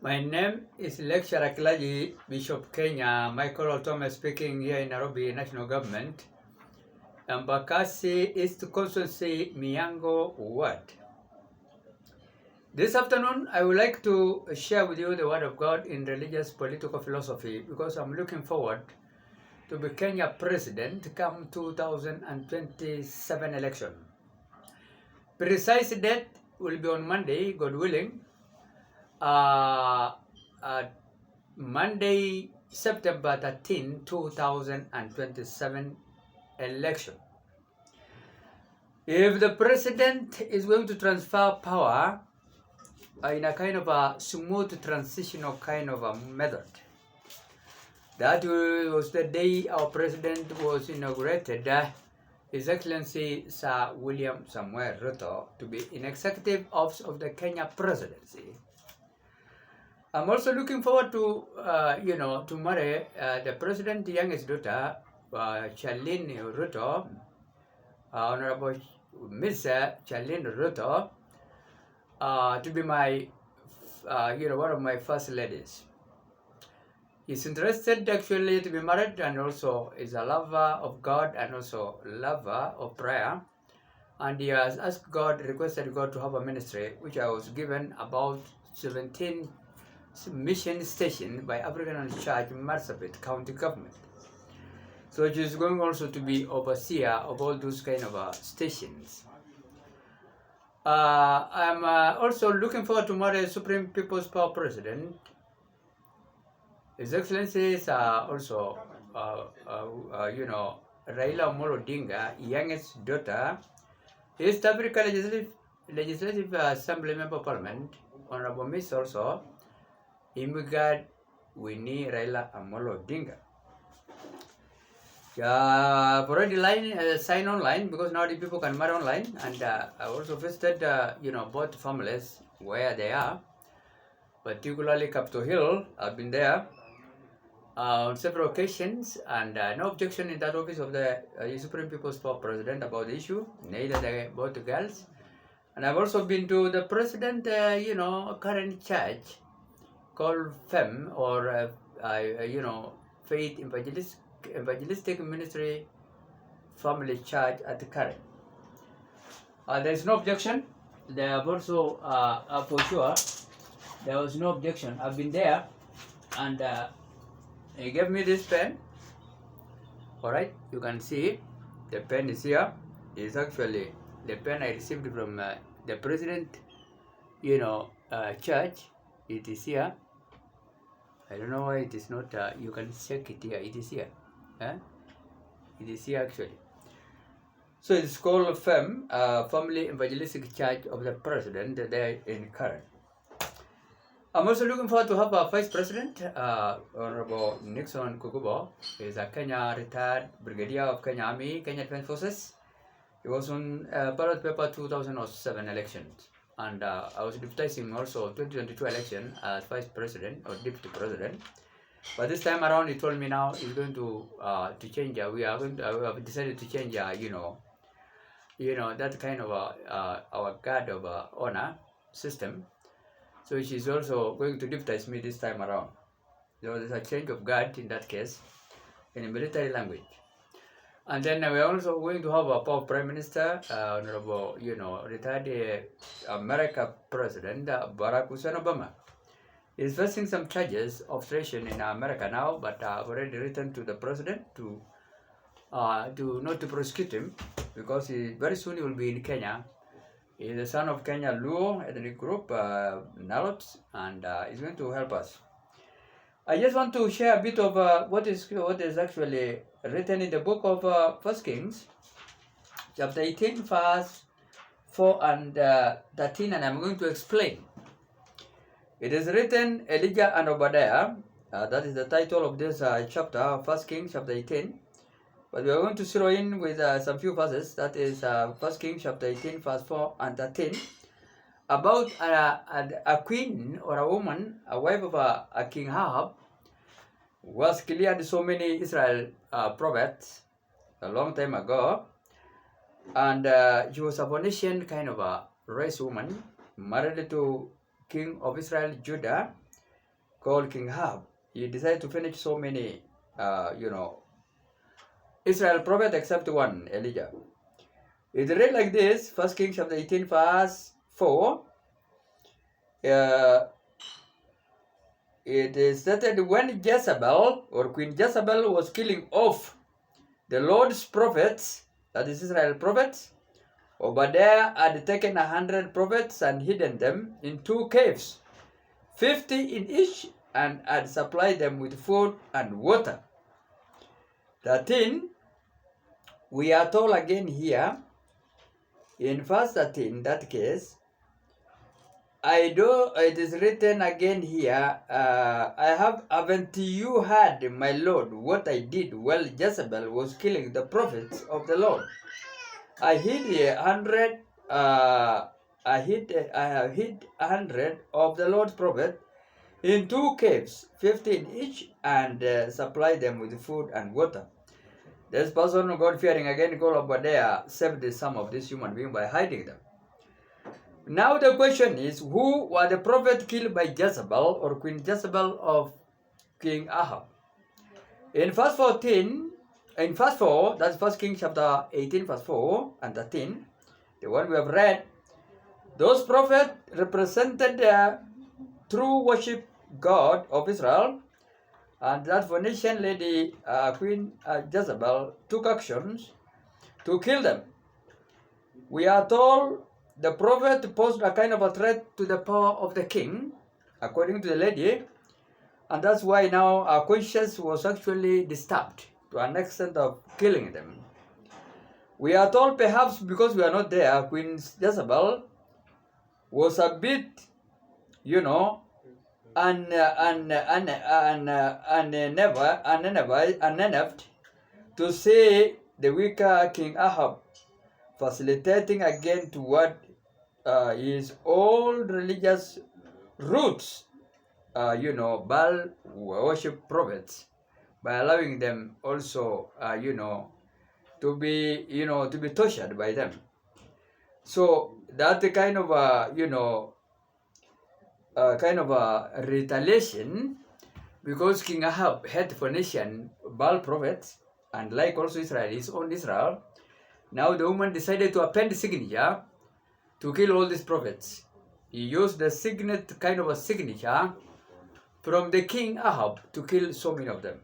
My name is Lecturer Kilaji Bishop Kenya Michael Thomas speaking here in Nairobi National Government, Embakasi East Constituency, Miango Ward. This afternoon, I would like to share with you the Word of God in religious political philosophy because I'm looking forward to be Kenya President come 2027 election. Precise date will be on Monday, God willing. Monday, September 13, 2027 election. If the president is going to transfer power in a kind of a smooth transitional kind of a method, that was the day our president was inaugurated, His Excellency Sir William Samuel Ruto to be in executive office of the Kenya presidency. I'm also looking forward to, to marry the president's youngest daughter, Charlene Ruto, Honorable Miss Charlene Ruto, to be my, one of my first ladies. He's interested actually to be married and also is a lover of God and also lover of prayer. And he has asked God, requested God to have a ministry, which I was given about 17 mission station by African Church Marsabit County Government. So she is going also to be overseer of all those kind of stations. I'm also looking forward to marry Supreme People's Power President. His Excellencies also, Raila Amolo Odinga, youngest daughter, East Africa Legislative Assembly Member of Parliament, Honorable Miss also, Immigrant Winnie Raila Amolo Odinga. I've already signed online because now the people can marry online, and I also visited, both families where they are, particularly Capitol Hill. I've been there on several occasions, and no objection in that office of the Supreme People's Power President about the issue, neither both the girls. And I've also been to the president, current church called FEM, or Faith Evangelistic Ministry Family Church at the current. There's no objection. They have also, for sure, there was no objection. I've been there, and he gave me this pen. Alright, you can see the pen is here. It's actually the pen I received from the president, church. It is here. I don't know why it is not, you can check it here. It is here. It is here actually. So it's called FEM, Family Evangelistic Church of the President, there in current. I'm also looking forward to have a Vice President, Honorable Nixon Kukubo. He's a Kenya retired Brigadier of Kenya Army, Kenya Defense Forces. He was on ballot paper 2007 elections. And I was deputizing also 2022 election as Vice President or Deputy President. But this time around, he told me now he's going to change. We have decided to change, that kind of our guard of honor system. So she's also going to deputize me this time around. So there's a change of guard in that case, in a military language. And then we're also going to have a Prime Minister, Honorable, retired America President Barack Hussein Obama. He's facing some charges of treason in America now, but I've already written to the President to not to prosecute him because very soon he will be in Kenya. He's the son of Kenya Luo ethnic group, Nalots, and he's going to help us. I just want to share a bit of what is actually written in the book of 1 Kings, chapter 18, verse 4 and 13, and I'm going to explain. It is written, Elijah and Obadiah, that is the title of this chapter, 1 Kings, chapter 18. But we are going to zero in with some few verses, that is 1 Kings, chapter 18, verse 4 and 13, about a queen or a woman, a wife of a King Ahab, was cleared so many Israel prophets a long time ago, and she was a Phoenician kind of a race woman, married to King of Israel, Judah, called King Ahab. He decided to finish so many, Israel prophet except one, Elijah. It read like this, 1 Kings chapter 18, verse 4. It is stated when Jezebel or Queen Jezebel was killing off the Lord's prophets, that is Israel prophets, Obadiah had taken 100 prophets and hidden them in 2 caves, 50 in each, and had supplied them with food and water. 13, we are told again here, in verse 13, that case, it is written again here, haven't you heard, my Lord, what I did while Jezebel was killing the prophets of the Lord? I have hid 100 of the Lord's prophets in 2 caves, 50 in each, and supplied them with food and water. This person, God-fearing again, called Obadiah, saved some of these human beings by hiding them. Now the question is, who were the prophets killed by Jezebel or Queen Jezebel of King Ahab? In verse 4, that's 1 Kings chapter 18, verse 4 and 13, the one we have read, those prophets represented the true worship God of Israel, and that Phoenician lady, Queen Jezebel, took actions to kill them. We are told the prophet posed a kind of a threat to the power of the king, according to the lady, and that's why now our conscience was actually disturbed to an extent of killing them. We are told perhaps because we are not there, Queen Jezebel was a bit, unnerved to see the wicked King Ahab facilitating again toward his old religious roots, Baal worship prophets, by allowing them also, to be tortured by them. So that kind of a retaliation, because King Ahab had Phoenician Baal prophets, and like also Israel, his own Israel. Now the woman decided to append the signature to kill all these prophets. He used the kind of a signature from the King Ahab to kill so many of them.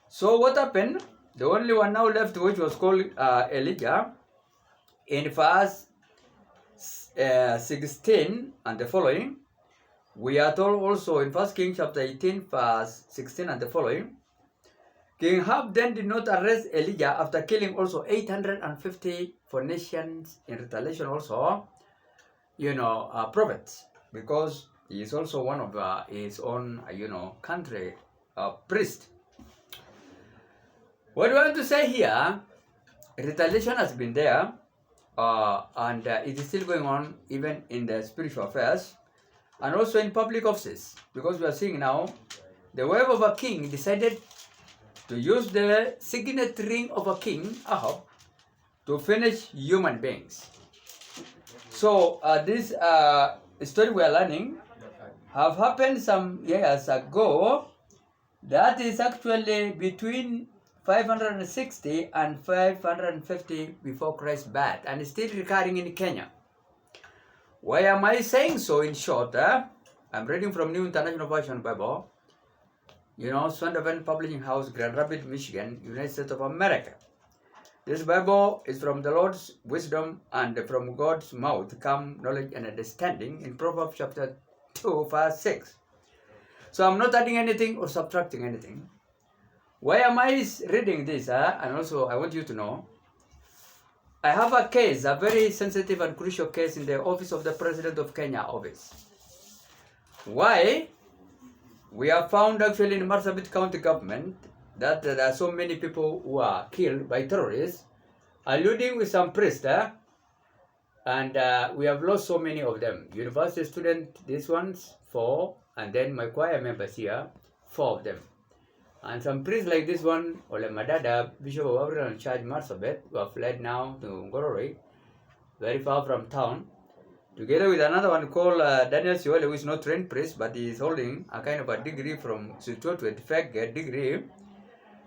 So what happened? The only one now left, which was called Elijah, in verse 16 and the following, we are told also in 1 Kings chapter 18, verse 16 and the following, King Ahab then did not arrest Elijah after killing also 850 Phoenicians in retaliation also, prophets, because he is also one of his own, country priest. What do I want to say here? Retaliation has been there, and it is still going on even in the spiritual affairs and also in public offices, because we are seeing now the wife of a king decided to use the signet ring of a king, Ahab, to finish human beings. So this story we are learning have happened some years ago. That is actually between 560 and 550 before Christ's birth, and is still recurring in Kenya. Why am I saying so in short? I'm reading from New International Version Bible. Sondervan Publishing House, Grand Rapids, Michigan, United States of America. This Bible is from the Lord's wisdom, and from God's mouth come knowledge and understanding in Proverbs chapter 2, verse 6. So I'm not adding anything or subtracting anything. Why am I reading this? And also I want you to know, I have a case, a very sensitive and crucial case in the office of the President of Kenya office. Why? We have found actually in Marsabit County government that there are so many people who are killed by terrorists, alluding with some priests, and we have lost so many of them. University students, these ones, 4, and then my choir members here, 4 of them. And some priests like this one, Ole Madada, Bishop of Abraham Church, Marsabit, who have fled now to Ngororoi, very far from town. together with another one called Daniel Siwale, who is not trained priest, but he is holding a kind of a degree from Sutuo to effect a degree,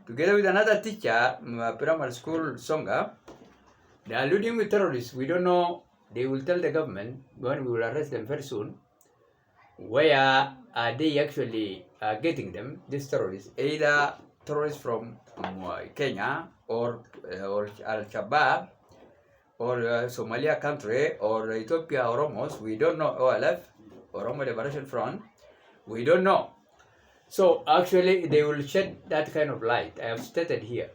together with another teacher, primary school Songa. They are alluding with terrorists. We don't know. They will tell the government when we will arrest them very soon. Where are they actually getting them? These terrorists, either terrorists from Kenya or Al Shabaab or Somalia country or Ethiopia Oromos. We don't know. OLF, Oromo Liberation Front. We don't know. So actually, they will shed that kind of light. I have stated here.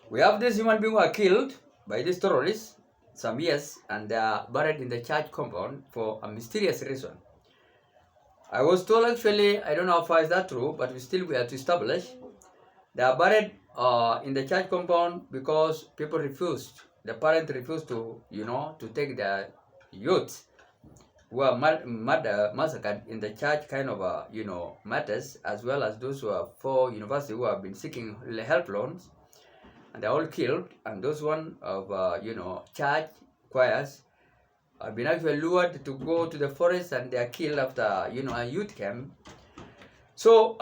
We have this human being who are killed by these terrorists some years, and they are buried in the church compound for a mysterious reason. I was told, actually, I don't know how far is that true, but we have to establish they are buried in the church compound because people refused, the parents refused to, to take their youth who are massacred in the church kind of, matters, as well as those who are for university who have been seeking help loans. And they're all killed, and those one of church choirs have been actually lured to go to the forest, and they are killed after a youth camp. So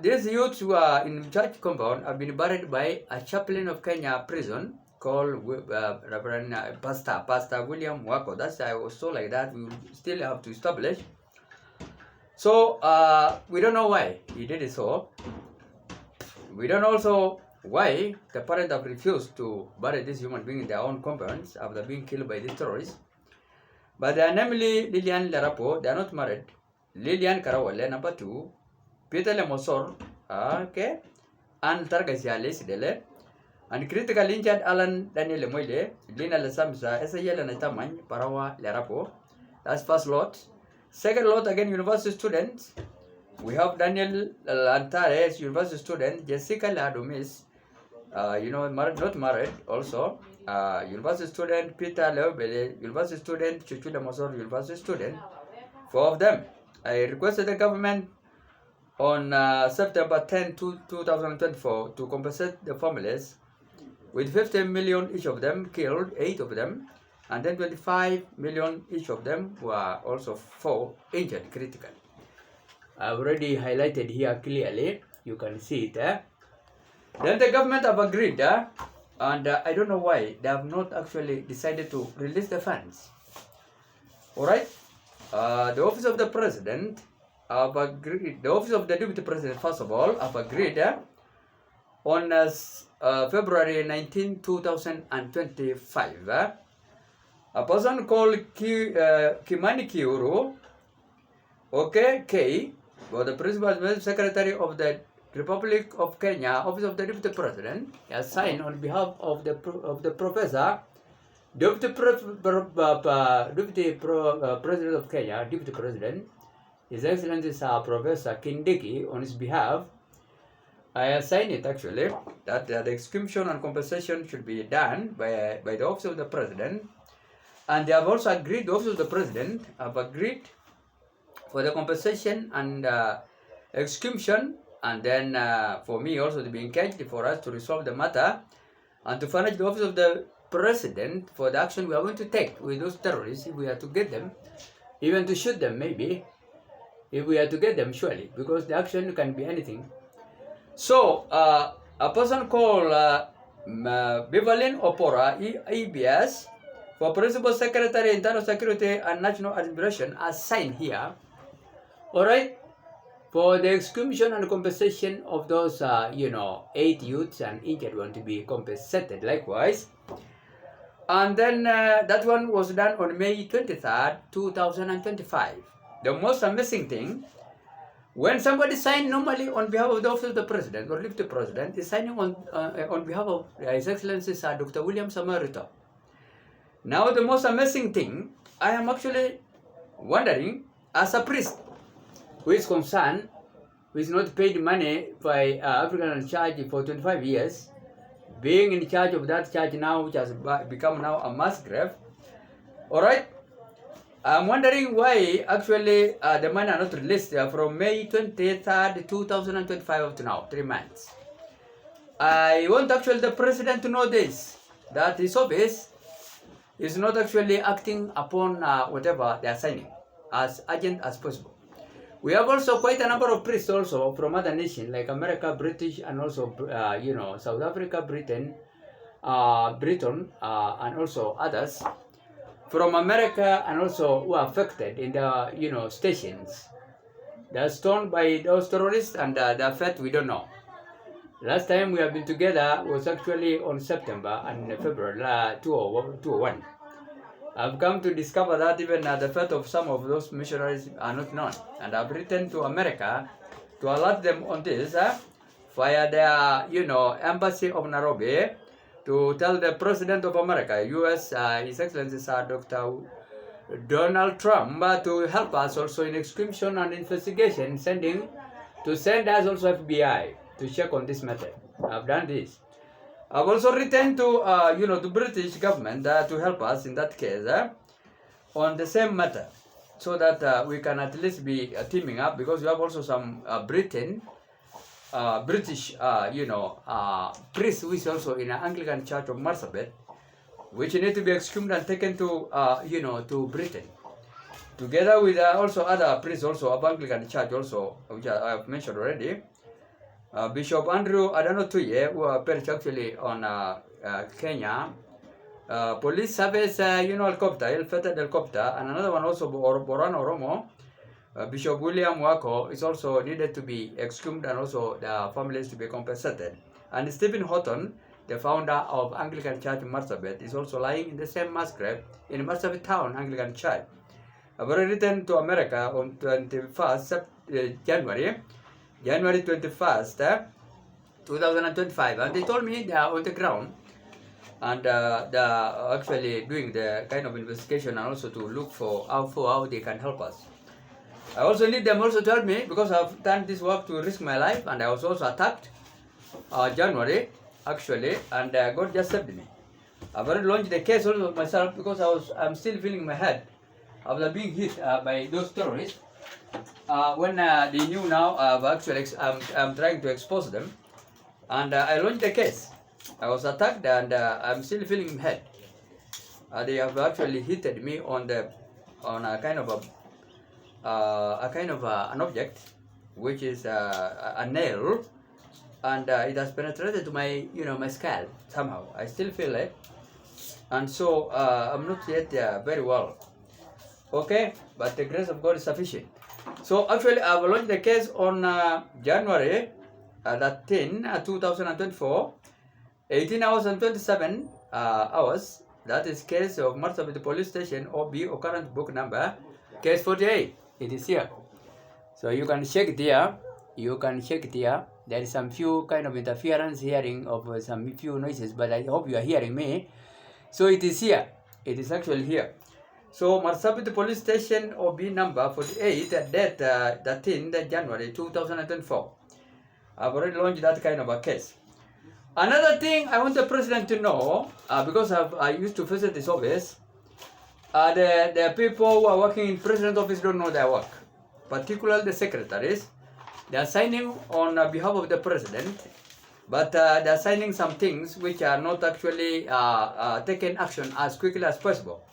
these youths who are in church compound have been buried by a chaplain of Kenya prison called Reverend Pastor William Wako. That's I was told like that. We will still have to establish. So we don't know why he did it so. We don't also why the parents have refused to bury this human being in their own compounds after being killed by these terrorists. But they are namely Lilian Larapo, they are not married. Lilian Karawale, number 2. Peter Lemosor, okay, and Targasialis Dele, and critically injured Alan Daniel Lemoyle, Lina Lesamsa, SAL and Taman, Parawa Larapo. That's first lot. Second lot, again, university students. We have Daniel Lantares, university student, Jessica Ladumis, not married also. University student, Peter Leobele, university student, Chuchu Lemosor, university student. 4 of them. I requested the government on September 10, 2024 to compensate the families with 50 million each of them killed, 8 of them, and then 25 million each of them were also 4 injured critically. I've already highlighted here clearly, you can see it. Then the government have agreed, and I don't know why they have not actually decided to release the funds. Alright, the office of the president have agreed, the office of the deputy president first of all have agreed on February 19, 2025. A person called Kimani Kiuru, okay, K, was the principal secretary of the Republic of Kenya, Office of the Deputy President, has signed on behalf of the professor, Deputy President of Kenya, Deputy President, His Excellency Professor Kindiki, on his behalf. I have signed it actually, that the execution and compensation should be done by the Office of the President. And they have also agreed, the Office of the President have agreed for the compensation and execution, and then for me also to be engaged for us to resolve the matter and to furnish the Office of the President for the action we are going to take with those terrorists if we are to get them, even to shoot them maybe, if we are to get them surely, because the action can be anything. So a person called Beverlyn Opora, EBS, for Principal Secretary, Internal Security and National Administration, as signed here. Alright, for the execution and compensation of those, 8 youths and injured one to be compensated likewise. And then that one was done on May 23rd, 2025. The most amazing thing, when somebody signs normally on behalf of the Office of the President or Deputy President, is signing on behalf of His Excellency Dr. William Samoei Ruto. Now the most amazing thing, I am actually wondering, as a priest who is concerned, who is not paid money by African Church for 25 years, being in charge of that church now, which has become now a mass grave. Alright, I'm wondering why actually the money are not released from May 23rd, 2025 up to now, 3 months. I want actually the President to know this, that his office is not actually acting upon whatever they are signing as urgent as possible. We have also quite a number of priests also from other nations like America, British, and also South Africa, Britain, and also others from America, and also who are affected in the stations. They are stoned by those terrorists, and their fate we don't know. Last time we have been together was actually on September and February 2001. I've come to discover that even the fate of some of those missionaries are not known, and I've written to America to alert them on this via their embassy of Nairobi, to tell the President of America, U.S., His Excellency Sir Dr. Donald Trump, to help us also in execution and investigation, send us also FBI to check on this matter. I've done this. I've also written to the British government to help us in that case on the same matter, so that we can at least be teaming up, because we have also some British priests who is also in an Anglican Church of Marsabit, which need to be exhumed and taken to to Britain, together with also other priests also of Anglican Church also, which I have mentioned already. Bishop Andrew Adanotuye, who perished actually on Kenya police service helicopter, ill-fated helicopter, and another one also Borano Oromo. Bishop William Wako is also needed to be exhumed, and also the families to be compensated. And Stephen Horton, the founder of Anglican Church in Marsabit, is also lying in the same mass grave in Marsabit Town Anglican Church. I've already returned to America on 21st January 21st, 2025, and they told me they are on the ground, and they are actually doing the kind of investigation, and also to look for how they can help us. I also need them also to help me, because I've done this work to risk my life, and I was also attacked January actually, and God just saved me. I've already launched the case also myself, because I'm still feeling my head after being hit by those terrorists. When they knew now, I'm trying to expose them, and I launched the case. I was attacked, and I'm still feeling my head. They have actually hit me on a kind of an object, which is a nail, and it has penetrated to my my skull somehow. I still feel it, and so I'm not yet very well. Okay, but the grace of God is sufficient. So actually, I've launched the case on January 13, 2024, 18 hours and 27 hours. That is case of Marsabit Police Station, OB, occurrence book number, case 48. It is here. So you can check it here. There is some few kind of interference hearing of some few noises, but I hope you are hearing me. So it is here. It is actually here. So Marsabit Police Station, OB number 48, date 13 January 2024. I've already launched that kind of a case. Another thing I want the president to know, because I used to visit this office, the people who are working in president's office don't know their work, particularly the secretaries. They are signing on behalf of the president, but they are signing some things which are not actually taking action as quickly as possible.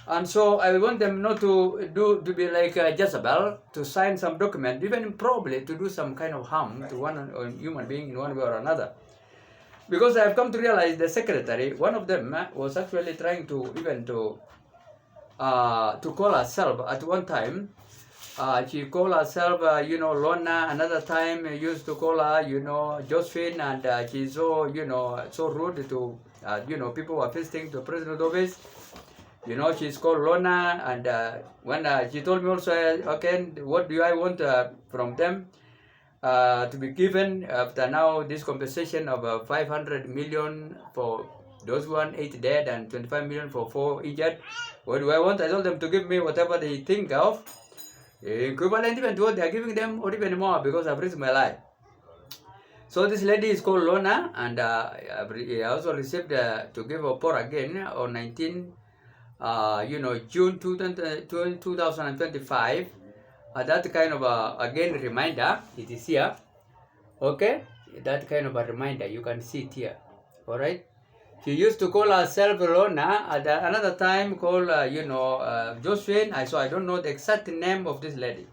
And so I want them not to be like Jezebel, to sign some document, even probably to do some kind of harm to one human being in one way or another. Because I have come to realize the secretary, one of them was actually trying to even to call herself at one time. She called herself, Lorna. Another time used to call her, Josephine, and she's so, so rude to, people who are visiting the president's office. She's called Lorna, and when she told me also, okay, what do I want from them to be given after now this compensation of 500 million for those who are 8 dead and 25 million for 4 injured. What do I want? I told them to give me whatever they think of, equivalent even to what they are giving them, or even more, because I've risked my life. So this lady is called Lorna, and I also received to give a pour again on 19. June 2025, that kind of again reminder, it is here, okay, that kind of a reminder, you can see it here, all right. She used to call herself Rona. At another time, called Josephine. So I don't know the exact name of this lady.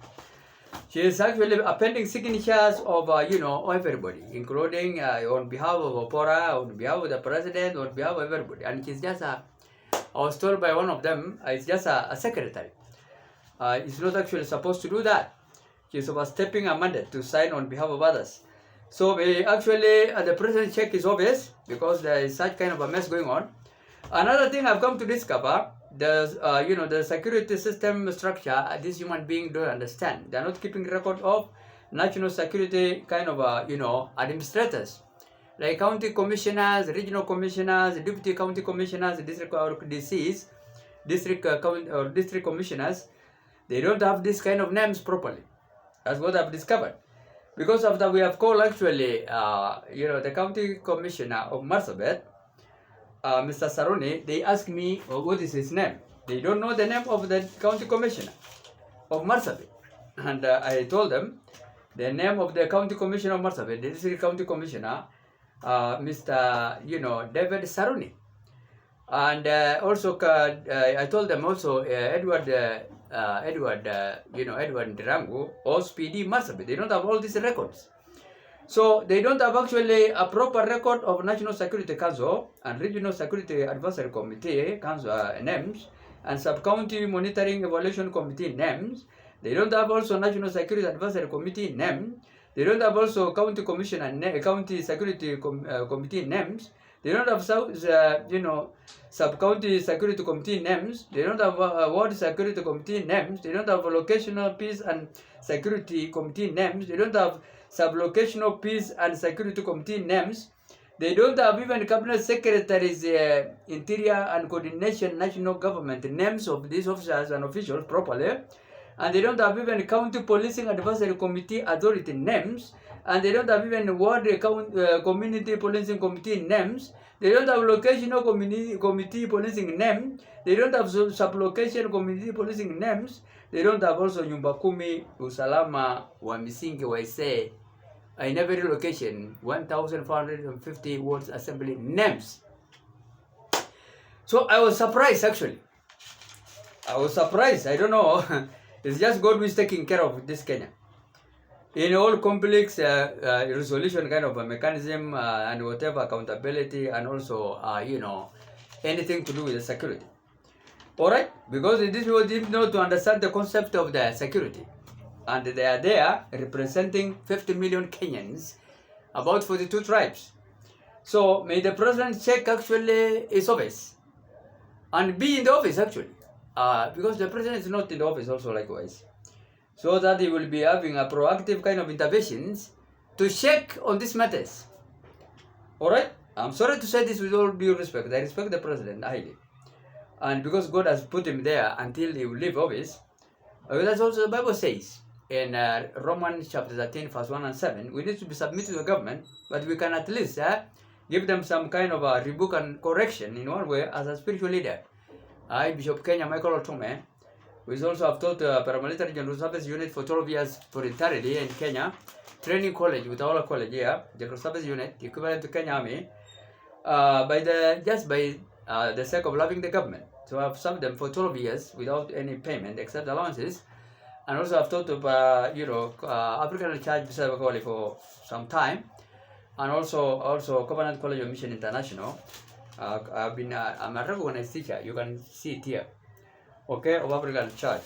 She is actually appending signatures of everybody, including on behalf of Opora, on behalf of the president, on behalf of everybody. And she's just I was told by one of them, it's just a secretary. It's not actually supposed to do that. She's overstepping a mandate to sign on behalf of others. So actually, the president check his office because there is such kind of a mess going on. Another thing I've come to discover, the security system structure, this human being don't understand. They're not keeping record of national security kind of, administrators. Like county commissioners, regional commissioners, deputy county commissioners, district or DCs, district commissioners, they don't have this kind of names properly. That's what I've discovered. Because after we have called actually, the county commissioner of Marsabit, Mr. Saroni, they asked me what is his name. They don't know the name of the county commissioner of Marsabit. And I told them the name of the county commissioner of Marsabit, the district county commissioner, Mr. David Saroni. And also, I told them also Edward Ndirangu, OSPD Marsabit. They don't have all these records. So they don't have actually a proper record of National Security Council and Regional Security Advisory Committee Council names and Sub-County Monitoring Evaluation Committee names. They don't have also National Security Advisory Committee name. They don't have also County Commissioner, County Security Committee names. They don't have Sub-County Security Committee names. They don't have Ward Security Committee names. They don't have Locational Peace and Security Committee names. They don't have Sub-Locational Peace and Security Committee names. They don't have even Cabinet Secretaries, Interior and Coordination National Government names of these officers and officials properly. And they don't have even County Policing Advisory Committee Authority names. And they don't have even Ward Community Policing Committee names. They don't have Locational Committee Policing name. They don't have Sub-Location Committee Policing names. They don't have also Nyumba Kumi Usalama wa Misingi Waise in every location, 1,450 wards assembly names. So I was surprised actually. I was surprised. I don't know. It's just God who is taking care of this Kenya. In all complex resolution kind of a mechanism and whatever accountability and also, anything to do with the security. Alright? Because these people didn't know to understand the concept of the security. And they are there representing 50 million Kenyans, about 42 tribes. So may the president check actually his office and be in the office actually. Because the president is not in the office also likewise. So that he will be having a proactive kind of interventions to check on these matters. Alright? I'm sorry to say this with all due respect. I respect the president highly. And because God has put him there until he will leave office, that's also the Bible says in Romans chapter 13, verse 1 and 7, we need to be submitted to the government, but we can at least give them some kind of a rebuke and correction in one way as a spiritual leader. I, Bishop Kenya Michael Otome, we also have taught paramilitary general service unit for 12 years for entirely in Kenya, training college with our college here, general service unit, equivalent to Kenya Army, by the sake of loving the government. So I've served them for 12 years without any payment except allowances. And also I've taught of, African Church Bisabakoli for some time. And also Covenant College of Mission International. I'm a recognized teacher. You can see it here. Okay, of African Church.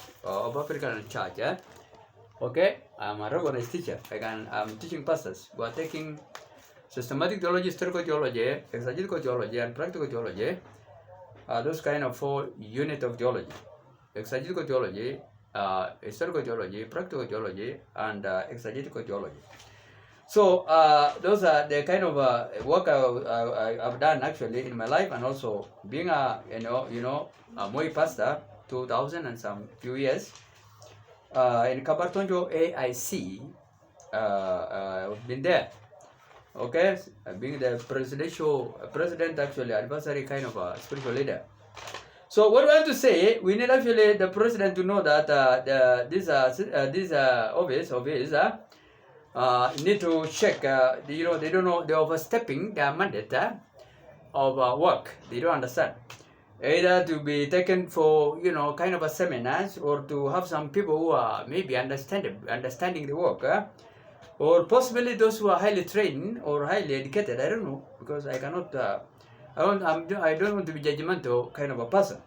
Okay, I'm a recognized teacher. I'm teaching pastors who are taking systematic theology, historical theology, exegetical theology, and practical theology. Those kind of 4 units of theology: exegetical theology, historical theology, practical theology, and exegetical theology. So those are the kind of work I've done actually in my life, and also being a a Moi pastor, 2000 and some few years in Kabartonjo AIC. I've been there. Okay, being the president actually advisory kind of a spiritual leader. So what I want to say, we need actually the president to know that this office of his need to check. They don't know, they're overstepping their mandate of work. They don't understand. Either to be taken for, kind of a seminars, or to have some people who are maybe understanding the work, or possibly those who are highly trained or highly educated. I don't know, because I cannot, I don't want to be judgmental kind of a person.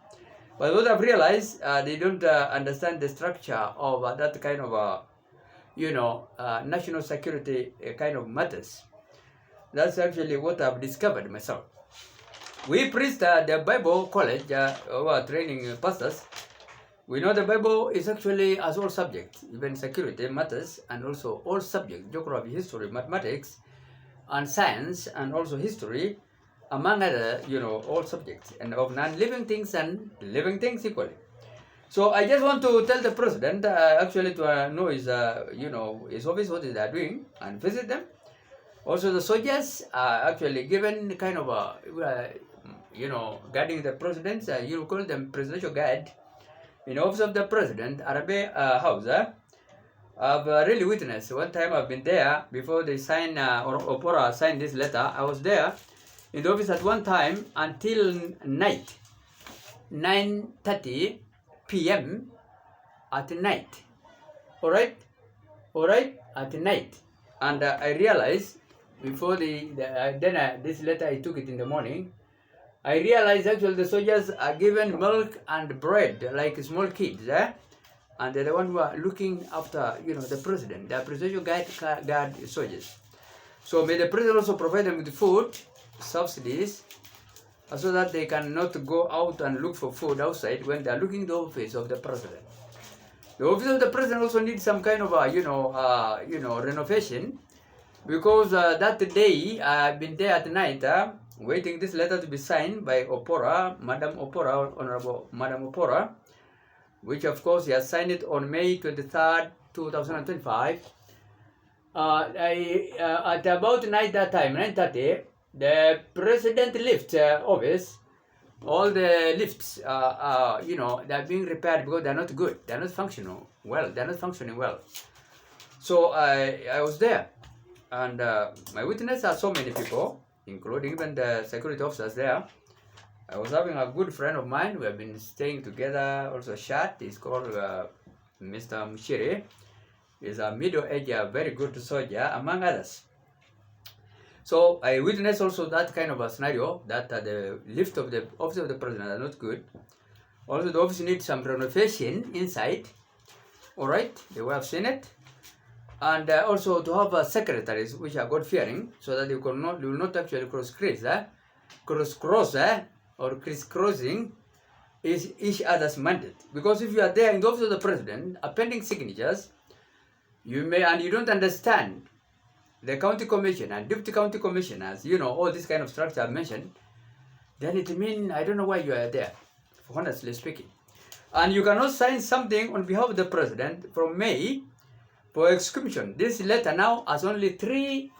But what I've realized, they don't understand the structure of that kind of, national security kind of matters. That's actually what I've discovered myself. We preach the Bible college, who are training pastors. We know the Bible is actually as all subjects, even security matters, and also all subjects, geography, history, mathematics, and science, and also history, among other, all subjects, and of non-living things and living things equally. So I just want to tell the president, actually to know his, his office, what they are doing, and visit them. Also the soldiers are actually given kind of guarding the president, you call them presidential guard, in the office of the president, Arabe House. I've really witnessed. One time I've been there before they sign, or Opora signed this letter. I was there in the office at one time until night, 9:30 p.m. at night. All right, at night. And I realized before this letter I took it in the morning. I realized actually the soldiers are given milk and bread like small kids, and they're the one who are looking after, the president, the presidential guard soldiers. So may the president also provide them with food, subsidies, so that they cannot go out and look for food outside when they are looking the office of the president. The office of the president also needs some kind of renovation, because that day I've been there at night, waiting this letter to be signed by Opora, Honorable Madam Opora, which of course he has signed it on May 23rd, 2025. At about night that time, 9:30, the president lift office, all the lifts, they are being repaired because they're not good. They're not functional well. They're not functioning well. So I was there, and my witness are so many people, including even the security officers there. I was having a good friend of mine. We have been staying together, also Shat. He's called Mr. Mushiri. He's a middle-aged, very good soldier, among others. So I witnessed also that kind of a scenario, that the lift of the office of the president are not good. Also the office needs some renovation inside. All right, they will have seen it. And also to have secretaries which are God-fearing, so that you will not actually or crisscrossing each other's mandate. Because if you are there in the office of the president, appending signatures, you may, and you don't understand the county commission and deputy county commissioners, all this kind of structure I mentioned, then it means I don't know why you are there, honestly speaking. And you cannot sign something on behalf of the president from May for exclusion. This letter now has only three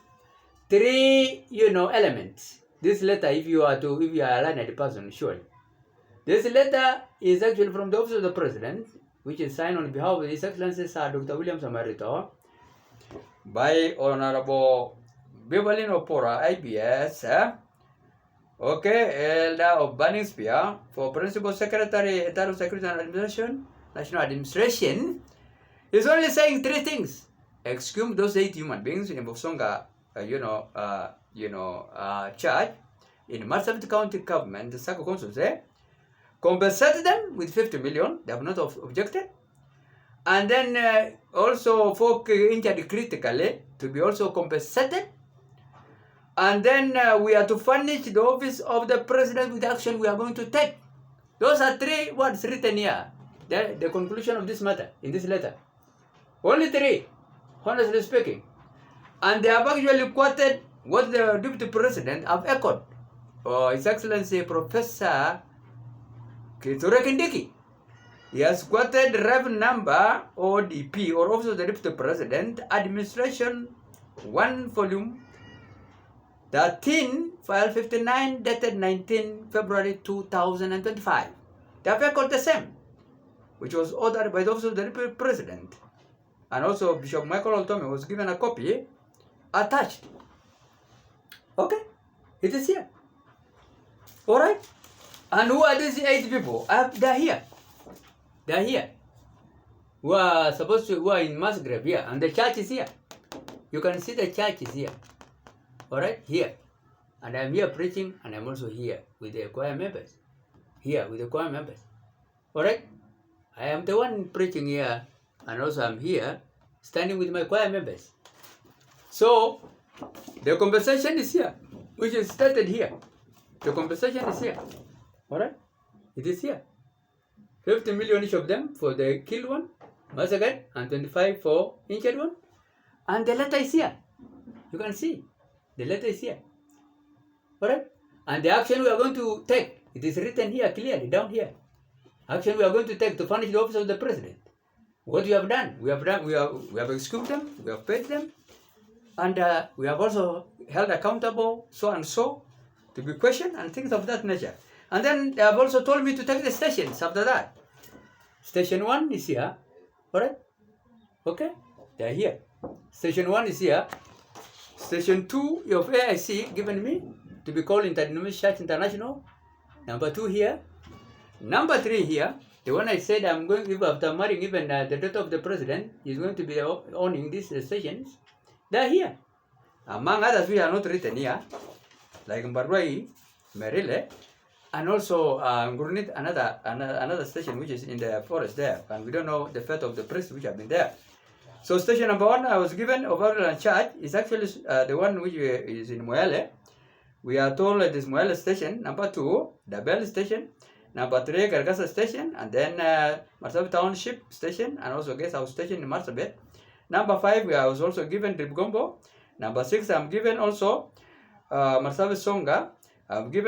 elements. This letter, if you are a learned person, surely. This letter is actually from the office of the president, which is signed on behalf of His Excellency Sir Dr. William Samarito, by Honorable Beverly Opora, IBS, Elder of Burning Spear, for Principal Secretary, Eternal Security and Administration, National Administration. He's only saying three things: exhume those 8 human beings in Bosonga, charge in Marsabit County government, the Sako Council say, compensate them with 50 million. They have not objected. And then also folk injured critically to be also compensated. And then we are to furnish the office of the president with action we are going to take. Those are 3 words written here. The conclusion of this matter, in this letter. Only 3, honestly speaking. And they have actually quoted what the deputy president have echoed. His Excellency Professor Kithure Kindiki. He has quoted Rev number ODP, or Office of the Deputy President, Administration 1 volume 13, file 59, dated 19 February 2025. They have echoed the same, which was ordered by the Office of the Deputy President. And also Bishop Michael Oltome was given a copy attached. Okay, it is here. Alright? And who are these 8 people? They're here. They're here. Who are supposed to, who are in mass grave here. And the church is here. You can see the church is here. Alright? Here. And I'm here preaching, and I'm also here with the choir members. Here with the choir members. Alright? I am the one preaching here, and also I'm here standing with my choir members. So, the compensation is here, which is started here. The compensation is here. Alright? It is here. 50 million each of them for the killed one, massacred, and 25 for injured one. And the letter is here. You can see. The letter is here. Alright? And the action we are going to take, it is written here clearly, down here. Action we are going to take to punish the office of the president. What we have done, we have executed them, we have paid them, and we have also held accountable so and so to be questioned and things of that nature. And then they have also told me to take the stations after that. Station 1 is here, alright? Okay? They are here. Station 1 is here. Station 2 of AIC given me to be called Interdenominational Church International. Number 2 here. Number 3 here. The one I said I'm going to, after marrying even the daughter of the president, is going to be owning these stations. They are here. Among others, we are not written here, like Mbarwai, Merile, and also Ngurnit, another station which is in the forest there, and we don't know the fate of the priests which have been there. So station number 1 I was given overall charge is actually the one which is in Moyale. We are told that this Moyale station. Number 2, Dabel station. Number 3, Gargasa station, and then Marsabit Township station, and also guest house station in Marsabit. Number 5, I was also given Ribgombo. Number 6, I'm given also Marsabit Songa. I'm given